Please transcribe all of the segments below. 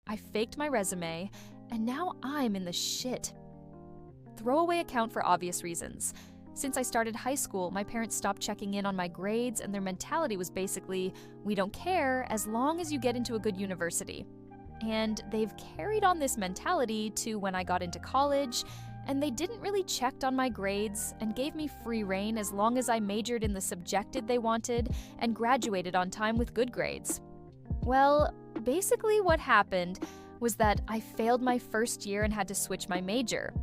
I faked my resume, and now I'm in the shit. Throwaway account for obvious reasons. Since I started high school, my parents stopped checking in on my grades, and their mentality was basically, we don't care as long as you get into a good university. And they've carried on this mentality to when I got into college, and they didn't really check on my grades and gave me free rein as long as I majored in the subjected they wanted and graduated on time with good grades. Well, basically what happened was that I failed my first year and had to switch my major.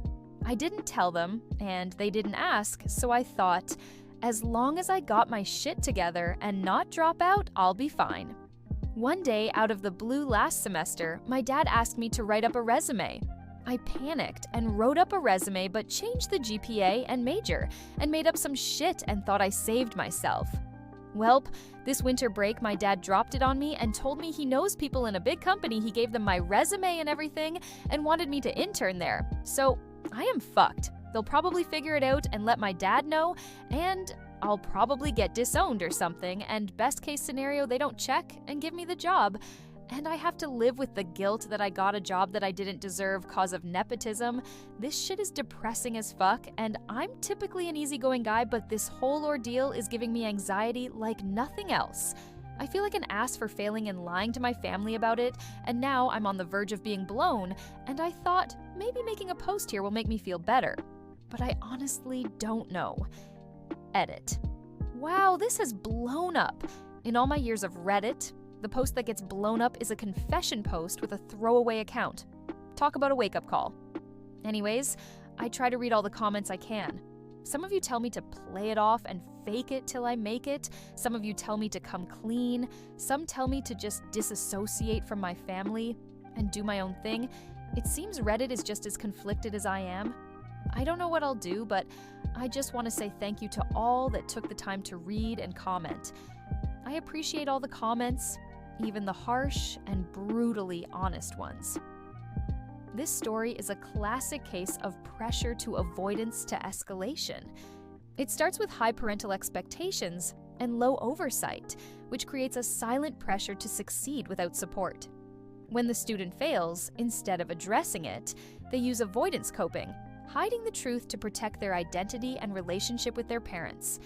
I didn't tell them, and they didn't ask, so I thought, as long as I got my shit together and not drop out, I'll be fine. One day, out of the blue last semester, my dad asked me to write up a resume. I panicked and wrote up a resume but changed the GPA and major and made up some shit and thought I saved myself. Welp, this winter break my dad dropped it on me and told me he knows people in a big company. He gave them my resume and everything and wanted me to intern there. So I am fucked. They'll probably figure it out and let my dad know, and I'll probably get disowned or something, and best case scenario, they don't check and give me the job. And I have to live with the guilt that I got a job that I didn't deserve cause of nepotism. This shit is depressing as fuck, and I'm typically an easygoing guy, but this whole ordeal is giving me anxiety like nothing else. I feel like an ass for failing and lying to my family about it, and now I'm on the verge of being blown, and I thought maybe making a post here will make me feel better. But I honestly don't know. Edit. Wow, this has blown up. In all my years of Reddit, the post that gets blown up is a confession post with a throwaway account. Talk about a wake-up call. Anyways, I try to read all the comments I can. Some of you tell me to play it off and fake it till I make it. Some of you tell me to come clean. Some tell me to just disassociate from my family and do my own thing. It seems Reddit is just as conflicted as I am. I don't know what I'll do, but I just want to say thank you to all that took the time to read and comment. I appreciate all the comments, even the harsh and brutally honest ones. This story is a classic case of pressure to avoidance to escalation. It starts with high parental expectations and low oversight, which creates a silent pressure to succeed without support. When the student fails, instead of addressing it, they use avoidance coping, hiding the truth to protect their identity and relationship with their parents.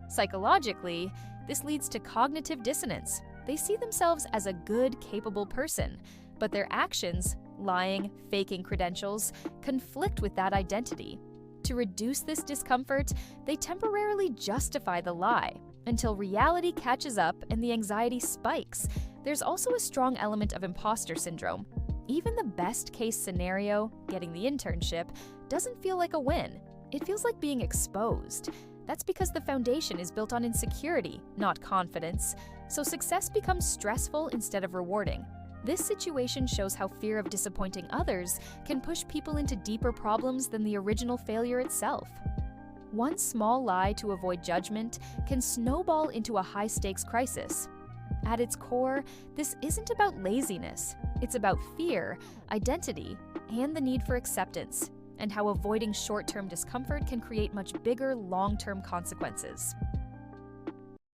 Psychologically, this leads to cognitive dissonance. They see themselves as a good, capable person, but their actions, lying, faking credentials, conflict with that identity. To reduce this discomfort, they temporarily justify the lie until reality catches up and the anxiety spikes. There's also a strong element of imposter syndrome. Even the best case scenario, getting the internship, doesn't feel like a win. It feels like being exposed. That's because the foundation is built on insecurity, not confidence, so success becomes stressful instead of rewarding. This situation shows how fear of disappointing others can push people into deeper problems than the original failure itself. One small lie to avoid judgment can snowball into a high-stakes crisis. At its core, this isn't about laziness. It's about fear, identity, and the need for acceptance, and how avoiding short-term discomfort can create much bigger long-term consequences.